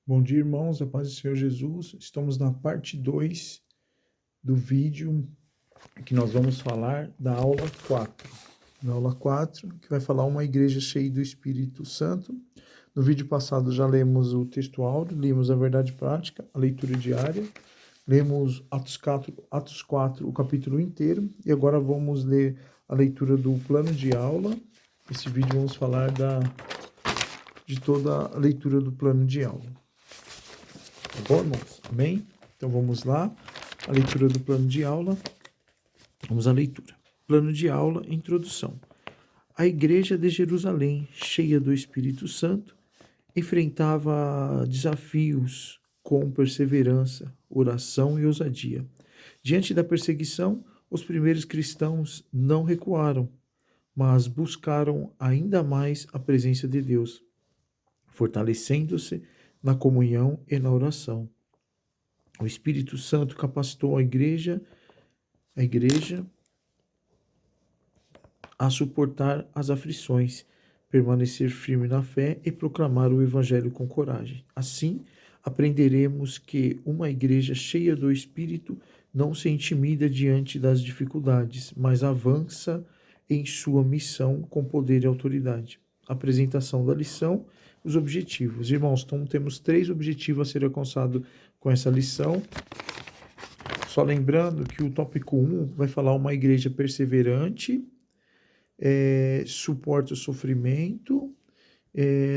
Bom dia, irmãos, a paz do Senhor Jesus. Estamos na parte 2 do vídeo que nós vamos falar da aula 4. Na aula 4, que vai falar uma igreja cheia do Espírito Santo. No vídeo passado já lemos o texto áureo, lemos a verdade prática, a leitura diária, lemos Atos 4, o capítulo inteiro, e agora vamos ler a leitura do plano de aula. Esse vídeo vamos falar de toda a leitura do plano de aula. Tá bom, irmãos? Amém? Então vamos lá. A leitura do plano de aula. Vamos à leitura. Plano de aula, introdução. A igreja de Jerusalém, cheia do Espírito Santo, enfrentava desafios com perseverança, oração e ousadia. Diante da perseguição, os primeiros cristãos não recuaram, mas buscaram ainda mais a presença de Deus, fortalecendo-se na comunhão e na oração. O Espírito Santo capacitou a igreja a suportar as aflições, permanecer firme na fé e proclamar o Evangelho com coragem. Assim, aprenderemos que uma igreja cheia do Espírito não se intimida diante das dificuldades, mas avança em sua missão com poder e autoridade. Apresentação da lição, os objetivos. Irmãos, então temos 3 objetivos a ser alcançados com essa lição. Só lembrando que o tópico 1 vai falar uma igreja perseverante, suporta o sofrimento,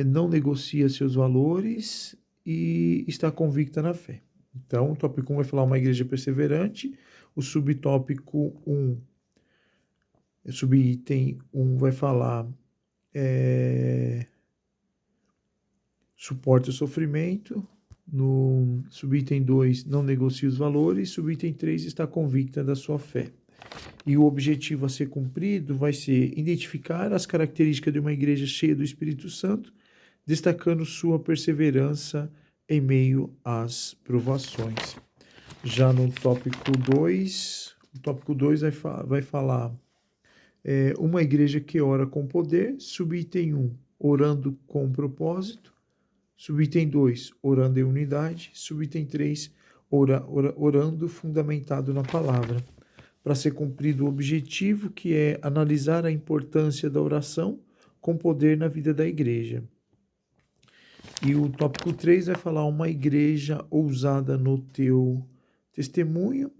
não negocia seus valores e está convicta na fé. Então, o tópico 1 vai falar uma igreja perseverante, o subtópico 1, subitem 1 vai falar suporta o sofrimento, no subitem 2 não negocia os valores, subitem 3 está convicta da sua fé. E o objetivo a ser cumprido vai ser identificar as características de uma igreja cheia do Espírito Santo, destacando sua perseverança em meio às provações. Já no tópico 2, o tópico 2 vai falar uma igreja que ora com poder, subitem 1, orando com propósito, subitem 2, orando em unidade, subitem 3, orando fundamentado na palavra. Para ser cumprido o objetivo, que é analisar a importância da oração com poder na vida da igreja. E o tópico 3 vai falar uma igreja ousada no teu testemunho.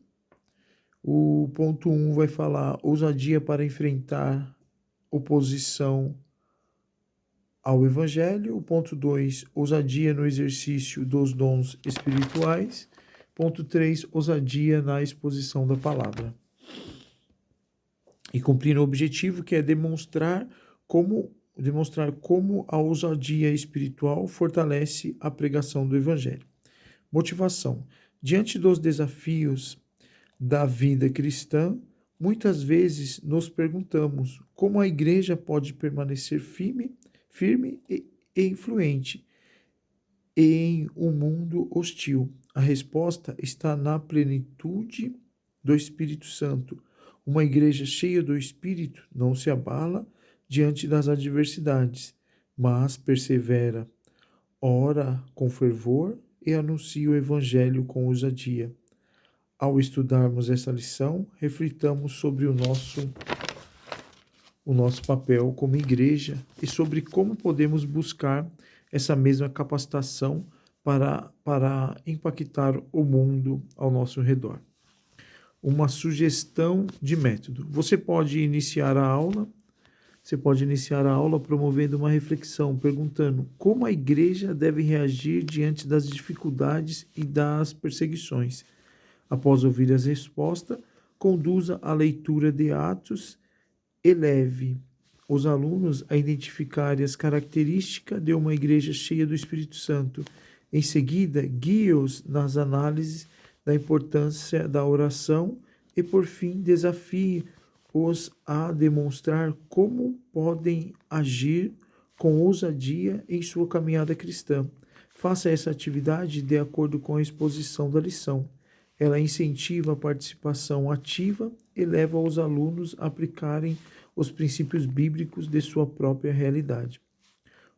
O ponto 1 vai falar ousadia para enfrentar oposição ao Evangelho. O ponto 2, ousadia no exercício dos dons espirituais. Ponto 3, ousadia na exposição da palavra. E cumprir o objetivo, que é demonstrar como a ousadia espiritual fortalece a pregação do Evangelho. Motivação. Diante dos desafios da vida cristã, muitas vezes nos perguntamos como a igreja pode permanecer firme e influente em um mundo hostil. A resposta está na plenitude do Espírito Santo. Uma igreja cheia do Espírito não se abala diante das adversidades, mas persevera, ora com fervor e anuncia o Evangelho com ousadia. Ao estudarmos essa lição, reflitamos sobre o nosso papel como igreja e sobre como podemos buscar essa mesma capacitação para impactar o mundo ao nosso redor. Uma sugestão de método. Você pode iniciar a aula promovendo uma reflexão, perguntando como a igreja deve reagir diante das dificuldades e das perseguições. Após ouvir as respostas, conduza a leitura de Atos e leve os alunos a identificarem as características de uma igreja cheia do Espírito Santo. Em seguida, guie-os nas análises da importância da oração e, por fim, desafie-os a demonstrar como podem agir com ousadia em sua caminhada cristã. Faça essa atividade de acordo com a exposição da lição. Ela incentiva a participação ativa e leva os alunos a aplicarem os princípios bíblicos de sua própria realidade.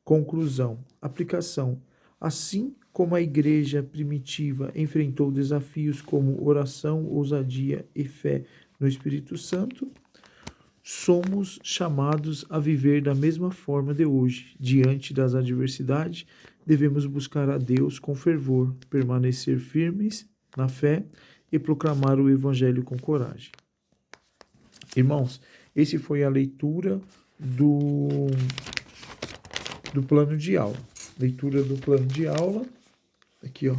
Conclusão. Aplicação. Assim como a igreja primitiva enfrentou desafios como oração, ousadia e fé no Espírito Santo, somos chamados a viver da mesma forma de hoje. Diante das adversidades, devemos buscar a Deus com fervor, permanecer firmes na fé e proclamar o Evangelho com coragem. Irmãos, esse foi a leitura do plano de aula. Leitura do plano de aula. Aqui, ó.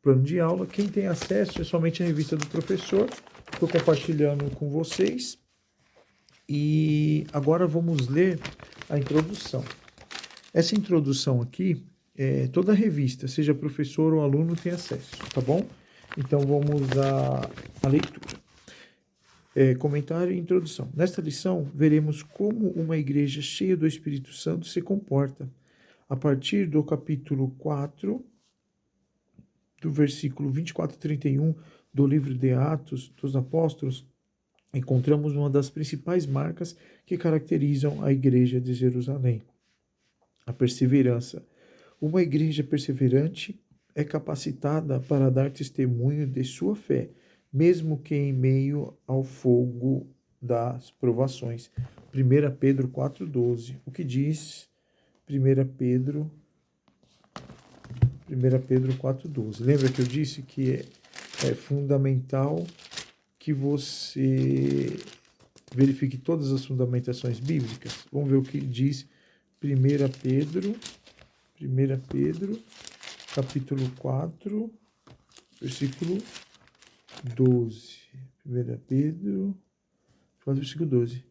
Plano de aula. Quem tem acesso é somente a revista do professor. Estou compartilhando com vocês. E agora vamos ler a introdução. Essa introdução aqui, toda a revista, seja professor ou aluno, tem acesso, tá bom? Então vamos à leitura. Comentário e introdução. Nesta lição, veremos como uma igreja cheia do Espírito Santo se comporta. A partir do capítulo 4, do versículo 24 e 31 do livro de Atos dos Apóstolos, encontramos uma das principais marcas que caracterizam a igreja de Jerusalém: a perseverança. Uma igreja perseverante é capacitada para dar testemunho de sua fé, mesmo que em meio ao fogo das provações. 1 Pedro 4,12. O que diz 1 Pedro 4,12? Lembra que eu disse que é fundamental que você verifique todas as fundamentações bíblicas? Vamos ver o que diz 1 Pedro, capítulo 4, versículo 12. 1 Pedro 4, versículo 12.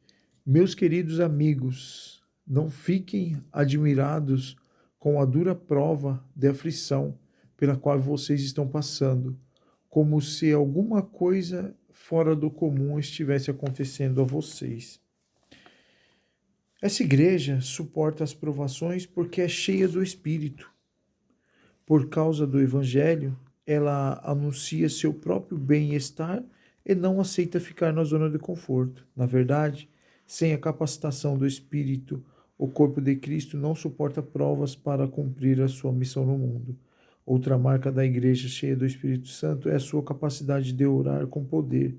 Meus queridos amigos, não fiquem admirados com a dura prova de aflição pela qual vocês estão passando, como se alguma coisa fora do comum estivesse acontecendo a vocês. Essa igreja suporta as provações porque é cheia do Espírito. Por causa do Evangelho, ela anuncia seu próprio bem-estar e não aceita ficar na zona de conforto. Na verdade, sem a capacitação do Espírito, o corpo de Cristo não suporta provas para cumprir a sua missão no mundo. Outra marca da igreja cheia do Espírito Santo é a sua capacidade de orar com poder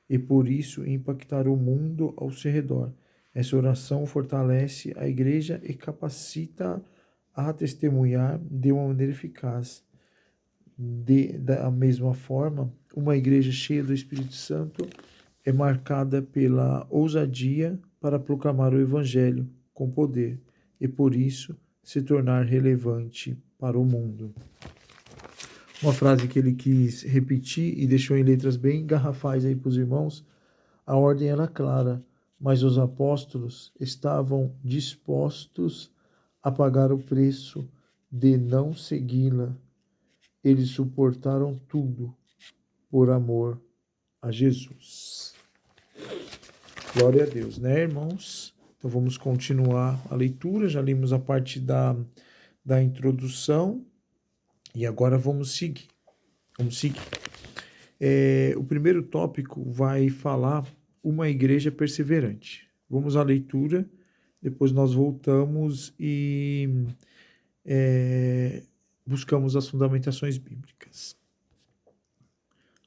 e, por isso, impactar o mundo ao seu redor. Essa oração fortalece a igreja e capacita a testemunhar de uma maneira eficaz. Da mesma forma, uma igreja cheia do Espírito Santo é marcada pela ousadia para proclamar o Evangelho com poder e, por isso, se tornar relevante para o mundo. Uma frase que ele quis repetir e deixou em letras bem garrafais aí para os irmãos: a ordem era clara, mas os apóstolos estavam dispostos a pagar o preço de não segui-la. Eles suportaram tudo por amor a Jesus. Glória a Deus, né, irmãos? Então vamos continuar a leitura. Já lemos a parte da introdução e agora vamos seguir. O primeiro tópico vai falar uma igreja perseverante. Vamos à leitura, depois nós voltamos e buscamos as fundamentações bíblicas.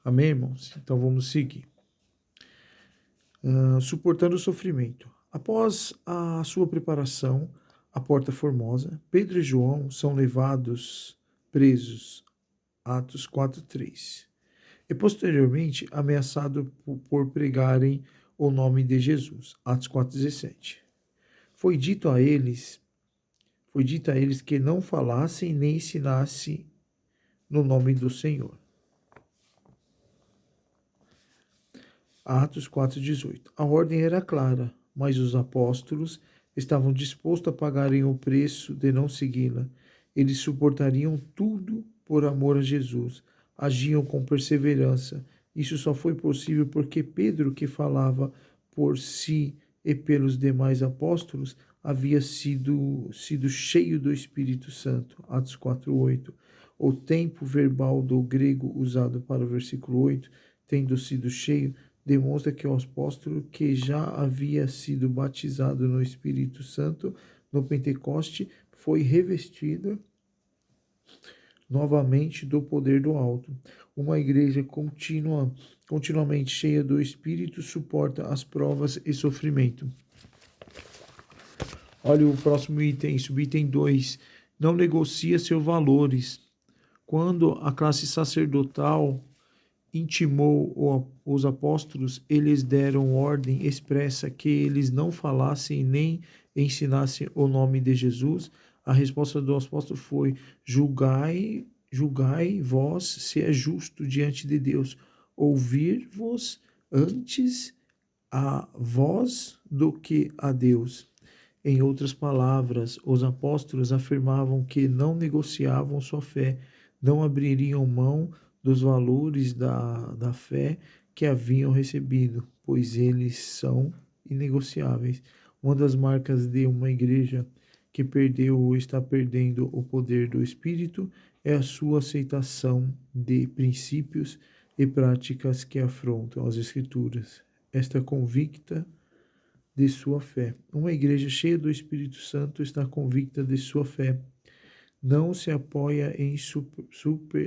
Amém, irmãos? Então vamos seguir. Suportando o sofrimento. Após a sua preparação à Porta Formosa, Pedro e João são levados presos. Atos 4:3. E posteriormente ameaçado por pregarem o nome de Jesus. Atos 4:17. Foi dito a eles que não falassem nem ensinassem no nome do Senhor. Atos 4:18. A ordem era clara, mas os apóstolos estavam dispostos a pagarem o preço de não segui-la. Eles suportariam tudo por amor a Jesus. Agiam com perseverança. Isso só foi possível porque Pedro, que falava por si e pelos demais apóstolos, havia sido cheio do Espírito Santo. Atos 4:8. O tempo verbal do grego usado para o versículo 8, tendo sido cheio, demonstra que o apóstolo, que já havia sido batizado no Espírito Santo no Pentecoste, foi revestido novamente do poder do alto. Uma igreja continuamente cheia do Espírito suporta as provas e sofrimento. Olha o próximo item, subitem 2. Não negocia seus valores. Quando a classe sacerdotal intimou os apóstolos, eles deram ordem expressa que eles não falassem nem ensinassem o nome de Jesus. A resposta do apóstolo foi: julgai vós se é justo diante de Deus, ouvir-vos antes a vós do que a Deus. Em outras palavras, os apóstolos afirmavam que não negociavam sua fé, não abririam mão dos valores da fé que haviam recebido, pois eles são inegociáveis. Uma das marcas de uma igreja que perdeu ou está perdendo o poder do Espírito é a sua aceitação de princípios e práticas que afrontam as Escrituras. Esta convicta de sua fé. Uma igreja cheia do Espírito Santo está convicta de sua fé. Não se apoia em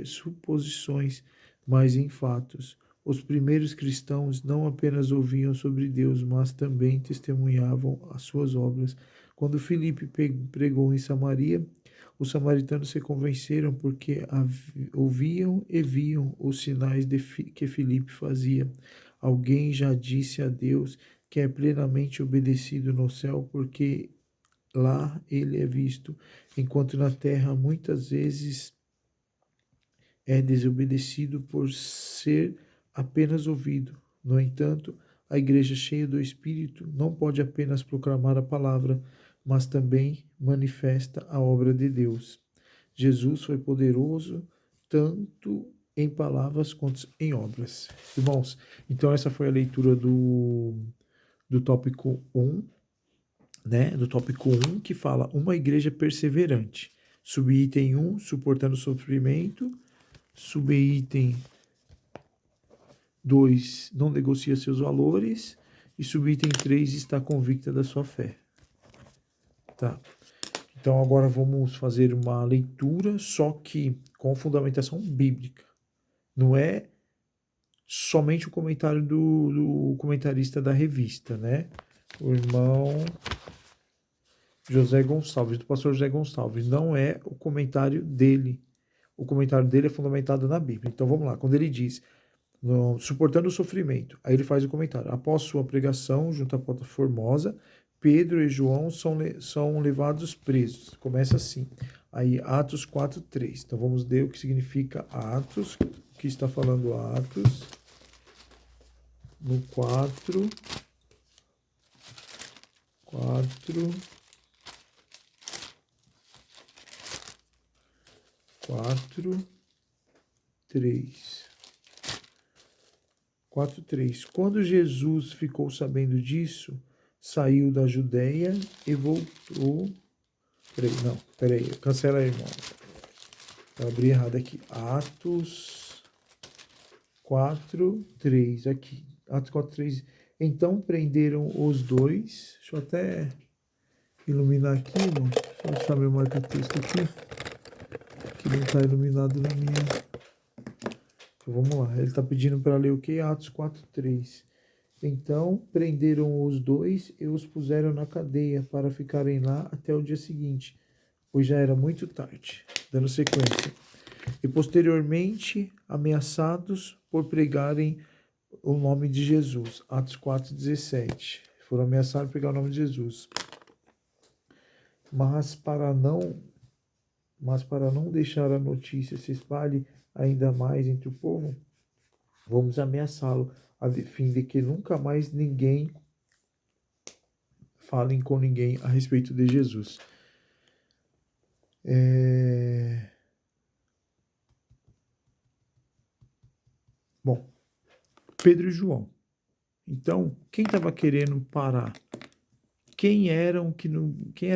suposições, mas em fatos. Os primeiros cristãos não apenas ouviam sobre Deus, mas também testemunhavam as suas obras. Quando Filipe pregou em Samaria, os samaritanos se convenceram porque ouviam e viam os sinais que Filipe fazia. Alguém já disse a Deus que é plenamente obedecido no céu, porque lá ele é visto, enquanto na terra muitas vezes é desobedecido por ser apenas ouvido. No entanto, a igreja cheia do Espírito não pode apenas proclamar a palavra, mas também manifesta a obra de Deus. Jesus foi poderoso tanto em palavras quanto em obras. Irmãos, então essa foi a leitura do tópico 1, né? Do tópico 1, que fala uma igreja perseverante. Subitem 1, suportando sofrimento. Subitem 2, não negocia seus valores. E subitem 3, está convicta da sua fé. Tá. Então agora vamos fazer uma leitura, só que com fundamentação bíblica. Não é somente o comentário do comentarista da revista, né? O irmão José Gonçalves, do pastor José Gonçalves. Não é o comentário dele. O comentário dele é fundamentado na Bíblia. Então vamos lá. Quando ele diz, suportando o sofrimento, aí ele faz o comentário. Após sua pregação junto à Porta Formosa, Pedro e João são levados presos. Começa assim. Aí Atos 4:3. Então vamos ler o que significa Atos, o que está falando Atos. No 4, 3. 4:3. Quando Jesus ficou sabendo disso, saiu da Judéia e voltou. Peraí, cancela aí, irmão. Eu abri errado aqui. Atos 4:3 aqui. Atos 4:3. Então prenderam os dois. Deixa eu até iluminar aqui, irmão. Deixa eu achar meu marca-texto aqui. Que não está iluminado na minha. Então, vamos lá. Ele está pedindo para ler o que? Atos 4:3. Então prenderam os dois e os puseram na cadeia para ficarem lá até o dia seguinte, pois já era muito tarde. Dando sequência. E posteriormente ameaçados por pregarem o nome de Jesus. Atos 4:17. Foram ameaçados por pregar o nome de Jesus. Mas para não deixar a notícia se espalhe ainda mais entre o povo, vamos ameaçá-lo, a fim de que nunca mais ninguém falem com ninguém a respeito de Jesus. Bom, Pedro e João. Então, quem estava querendo parar? Quem eram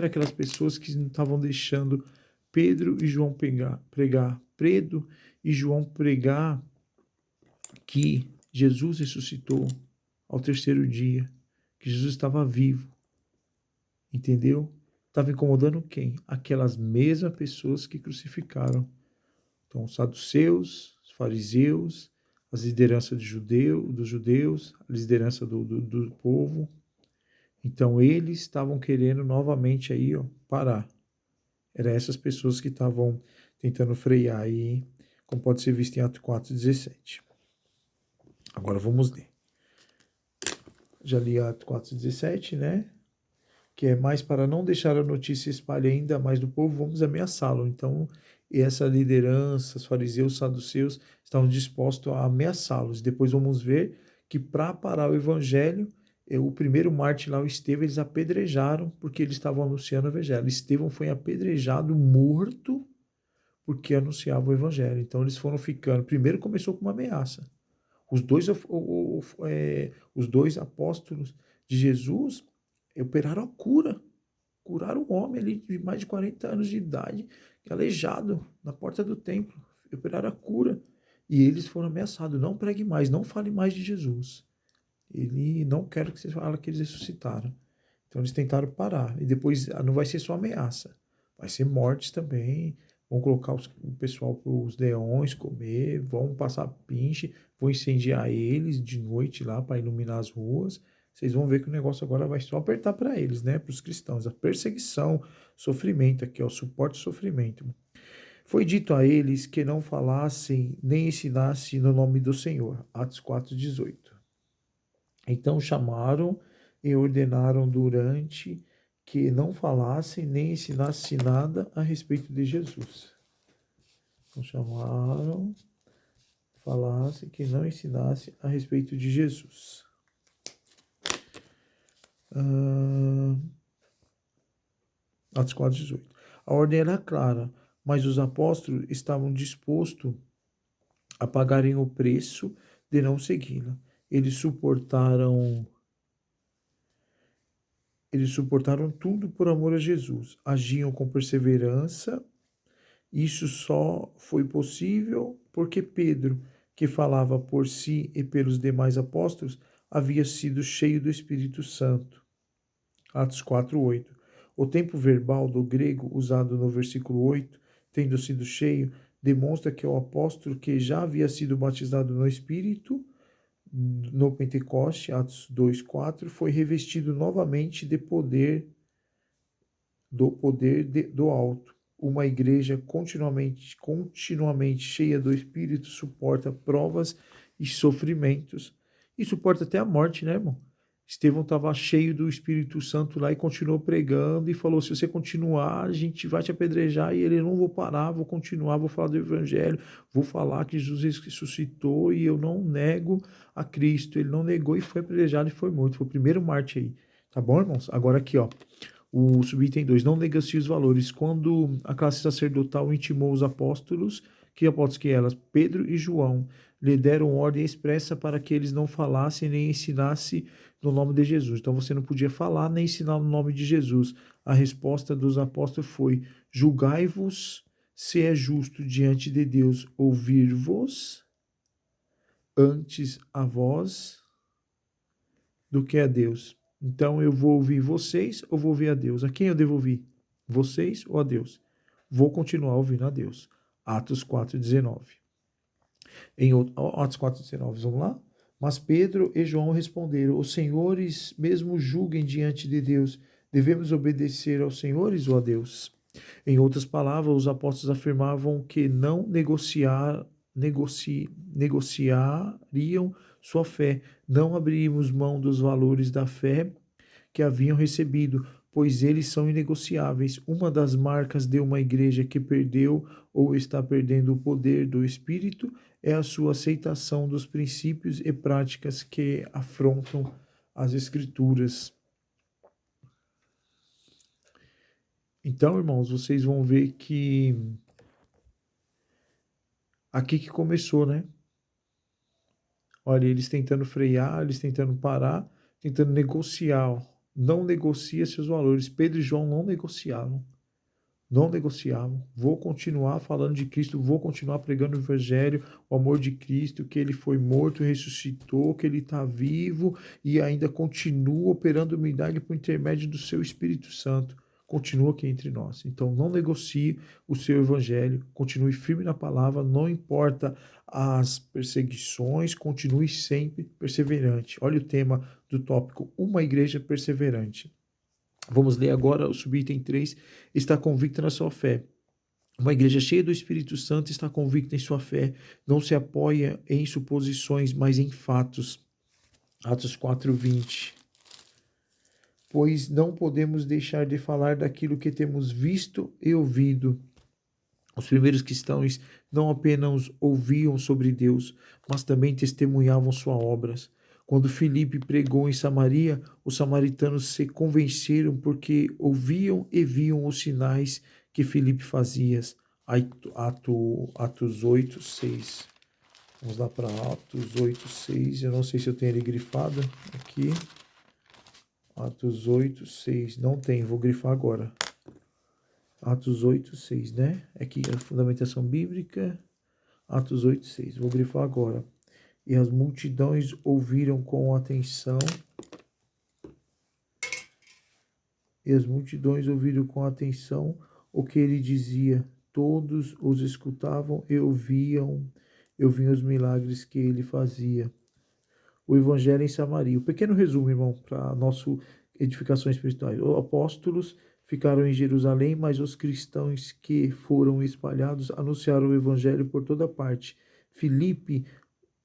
aquelas pessoas que não estavam deixando Pedro e João pregar? Pedro e João pregar que Jesus ressuscitou ao terceiro dia, que Jesus estava vivo. Entendeu? Estava incomodando quem? Aquelas mesmas pessoas que crucificaram. Então, os saduceus, os fariseus, as lideranças dos judeus, a liderança do povo. Então, eles estavam querendo novamente aí, parar. Eram essas pessoas que estavam tentando frear aí, como pode ser visto em Atos 4:17. Agora vamos ler. Já li Atos 4:17, né? Que é mais para não deixar a notícia espalhar ainda mais do povo, vamos ameaçá-lo. Então, essa liderança, os fariseus, os saduceus, estavam dispostos a ameaçá-los. Depois vamos ver que para parar o evangelho, o primeiro mártir lá, o Estevão, eles apedrejaram porque eles estavam anunciando o evangelho. Estevão foi apedrejado, morto, porque anunciava o evangelho. Então, eles foram ficando. Primeiro começou com uma ameaça. Os dois apóstolos de Jesus operaram a cura. Curaram um homem ali de mais de 40 anos de idade, aleijado, na porta do templo. Operaram a cura. E eles foram ameaçados. Não pregue mais, não fale mais de Jesus. Ele não quer que você fale que eles ressuscitaram. Então eles tentaram parar. E depois não vai ser só ameaça. Vai ser mortes também. Vão colocar o pessoal para os leões comer. Vão passar pinche. Vão incendiar eles de noite lá para iluminar as ruas. Vocês vão ver que o negócio agora vai só apertar para eles, né? Para os cristãos. A perseguição, sofrimento aqui, ó, suporte e sofrimento. Foi dito a eles que não falassem nem ensinassem no nome do Senhor. Atos 4:18. Então chamaram e ordenaram durante que não falassem nem ensinassem nada a respeito de Jesus. Então chamaram, falassem que não ensinassem a respeito de Jesus. Atos 4:18. A ordem era clara, mas os apóstolos estavam dispostos a pagarem o preço de não segui-la. Eles suportaram tudo por amor a Jesus. Agiam com perseverança. Isso só foi possível porque Pedro, que falava por si e pelos demais apóstolos, havia sido cheio do Espírito Santo. Atos 4:8. O tempo verbal do grego usado no versículo 8, tendo sido cheio, demonstra que o apóstolo que já havia sido batizado no Espírito no Pentecoste, Atos 2:4, foi revestido novamente do poder do alto. Uma igreja continuamente cheia do Espírito suporta provas e sofrimentos e suporta até a morte, né, irmão? Estevão estava cheio do Espírito Santo lá e continuou pregando e falou, se você continuar, a gente vai te apedrejar. E ele, não vou parar, vou continuar, vou falar do Evangelho, vou falar que Jesus ressuscitou e eu não nego a Cristo. Ele não negou e foi apedrejado e foi morto. Foi o primeiro mártir aí. Tá bom, irmãos? Agora aqui, ó. O subitem 2, não negocie os valores. Quando a classe sacerdotal intimou os apóstolos, que apóstolos que elas? Pedro e João, lhe deram ordem expressa para que eles não falassem nem ensinassem no nome de Jesus. Então você não podia falar nem ensinar no nome de Jesus. A resposta dos apóstolos foi: julgai-vos se é justo diante de Deus ouvir-vos antes a vós do que a Deus. Então eu vou ouvir vocês ou vou ouvir a Deus? A quem eu devo ouvir? Vocês ou a Deus? Vou continuar ouvindo a Deus. Atos 4:19. Em Atos 4:19, vamos lá? Mas Pedro e João responderam: os senhores mesmo julguem diante de Deus. Devemos obedecer aos senhores ou a Deus? Em outras palavras, os apóstolos afirmavam que não negociariam sua fé, não abriríamos mão dos valores da fé que haviam recebido, pois eles são inegociáveis. Uma das marcas de uma igreja que perdeu ou está perdendo o poder do Espírito é a sua aceitação dos princípios e práticas que afrontam as Escrituras. Então, irmãos, vocês vão ver que aqui que começou, né? Olha, eles tentando frear, eles tentando parar, tentando negociar. Não negocia seus valores. Pedro e João não negociavam. Não negociavam. Vou continuar falando de Cristo, vou continuar pregando o Evangelho, o amor de Cristo, que ele foi morto, ressuscitou, que ele está vivo e ainda continua operando humildade por intermédio do seu Espírito Santo. continua aqui entre nós. Então, não negocie o seu evangelho, continue firme na palavra, não importa as perseguições, continue sempre perseverante. Olha o tema do tópico, uma igreja perseverante. Vamos ler agora o subitem 3, está convicta na sua fé. Uma igreja cheia do Espírito Santo está convicta em sua fé, não se apoia em suposições, mas em fatos. Atos 4:20. Pois não podemos deixar de falar daquilo que temos visto e ouvido. Os primeiros cristãos não apenas ouviam sobre Deus, mas também testemunhavam suas obras. Quando Filipe pregou em Samaria, os samaritanos se convenceram porque ouviam e viam os sinais que Filipe fazia. Atos 8:6. Vamos lá para Atos 8:6. Eu não sei se eu tenho ele grifado aqui. Atos 8:6. Não tem, vou grifar agora. Atos 8:6, né? Aqui a fundamentação bíblica. Atos 8:6. Vou grifar agora. E as multidões ouviram com atenção. O que ele dizia. Todos os escutavam e ouviam os milagres que ele fazia. O Evangelho em Samaria. Um pequeno resumo, irmão, para nossa edificação espiritual. Os apóstolos ficaram em Jerusalém, mas os cristãos que foram espalhados anunciaram o Evangelho por toda parte. Filipe,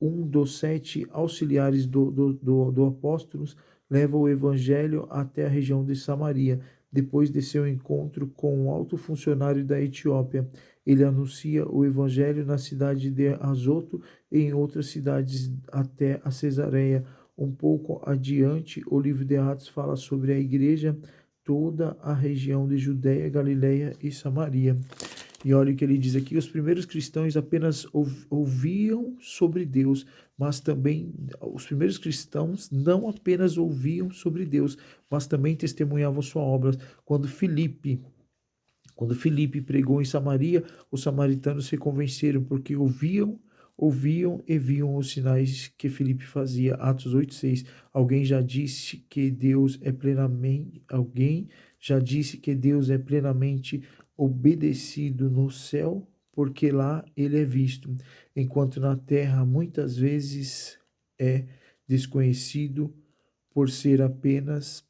um dos 7 auxiliares do apóstolos, leva o Evangelho até a região de Samaria. Depois de seu encontro com um alto funcionário da Etiópia, ele anuncia o Evangelho na cidade de Azoto e em outras cidades até a Cesareia. Um pouco adiante, o livro de Atos fala sobre a igreja, toda a região de Judéia, Galileia e Samaria. E olha o que ele diz aqui, os primeiros cristãos apenas ouviam sobre Deus, mas também, os primeiros cristãos não apenas ouviam sobre Deus, mas também testemunhavam sua obra. Quando Filipe pregou em Samaria, os samaritanos se convenceram porque ouviam e viam os sinais que Filipe fazia. Atos 8:6. Alguém já disse que Deus é plenamente obedecido no céu, porque lá ele é visto, enquanto na terra muitas vezes é desconhecido por ser apenas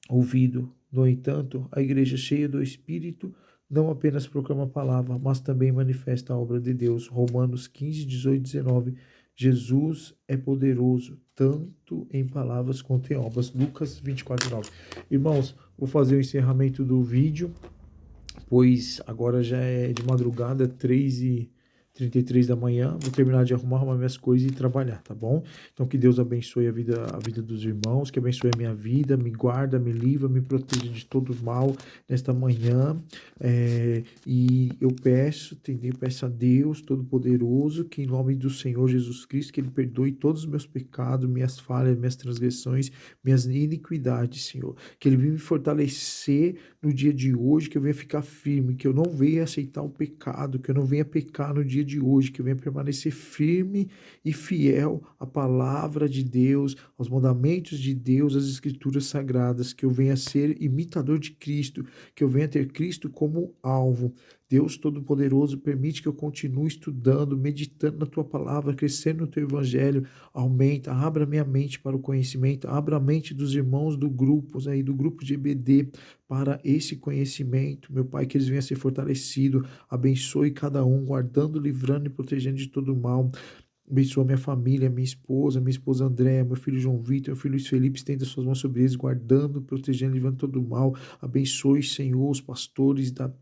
ouvido. No entanto, a igreja cheia do Espírito não apenas proclama a palavra, mas também manifesta a obra de Deus. Romanos 15:18-19. Jesus é poderoso, tanto em palavras quanto em obras. Lucas 24:9. Irmãos, vou fazer o encerramento do vídeo, pois agora já é de madrugada, 3h33 da manhã. Vou terminar de arrumar minhas coisas e trabalhar, tá bom? Então que Deus abençoe a vida dos irmãos, que abençoe a minha vida, me guarda, me livra, me proteja de todo mal nesta manhã. E eu peço a Deus Todo-Poderoso que em nome do Senhor Jesus Cristo, que Ele perdoe todos os meus pecados, minhas falhas, minhas transgressões, minhas iniquidades, Senhor. Que Ele venha me fortalecer no dia de hoje, que eu venha ficar firme, que eu não venha aceitar o pecado, que eu não venha pecar no dia de hoje, que eu venha permanecer firme e fiel à palavra de Deus, aos mandamentos de Deus, às escrituras sagradas, que eu venha ser imitador de Cristo, que eu venha ter Cristo como alvo. Deus Todo-Poderoso, permite que eu continue estudando, meditando na Tua palavra, crescendo no Teu Evangelho, aumenta, abra minha mente para o conhecimento, abra a mente dos irmãos do grupo de EBD, para esse conhecimento, meu Pai, que eles venham a ser fortalecidos, abençoe cada um, guardando, livrando e protegendo de todo mal. Abençoa minha família, minha esposa Andréa, meu filho João Vitor, meu filho Luiz Felipe, estenda suas mãos sobre eles, guardando, protegendo, livrando todo mal. Abençoe, Senhor, os pastores da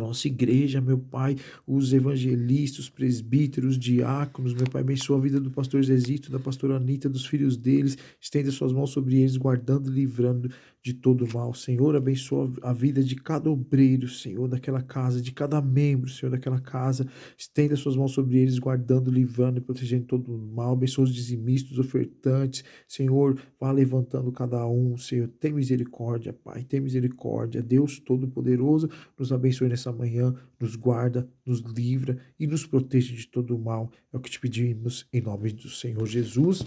nossa igreja, meu Pai, os evangelistas, os presbíteros, os diáconos, meu Pai, abençoa a vida do pastor Zezito, da pastora Anita, dos filhos deles, estenda suas mãos sobre eles, guardando e livrando de todo mal. Senhor, abençoa a vida de cada obreiro, Senhor, daquela casa, de cada membro, Senhor, daquela casa, estenda suas mãos sobre eles, guardando, livrando e protegendo todo mal. Abençoa os dizimistas, os ofertantes, Senhor, vá levantando cada um, Senhor, tem misericórdia, Pai, tem misericórdia. Deus Todo-Poderoso, nos abençoe nessa manhã, nos guarda, nos livra e nos proteja de todo o mal. É o que te pedimos em nome do Senhor Jesus.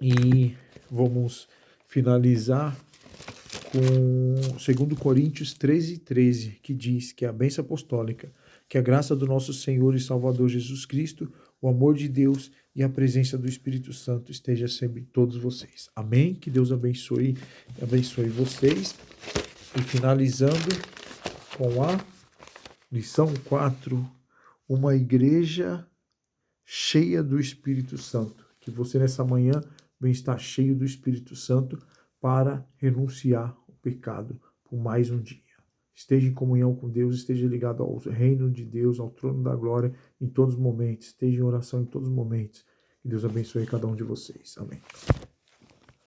E vamos finalizar com 2 Coríntios 13:13, que diz que a bênção apostólica, que a graça do nosso Senhor e Salvador Jesus Cristo, o amor de Deus e a presença do Espírito Santo esteja sempre em todos vocês. Amém? Que Deus abençoe vocês. E finalizando com a lição 4, uma igreja cheia do Espírito Santo. Que você nessa manhã venha estar cheio do Espírito Santo para renunciar ao pecado por mais um dia. Esteja em comunhão com Deus, esteja ligado ao reino de Deus, ao trono da glória em todos os momentos. Esteja em oração em todos os momentos. Que Deus abençoe cada um de vocês. Amém.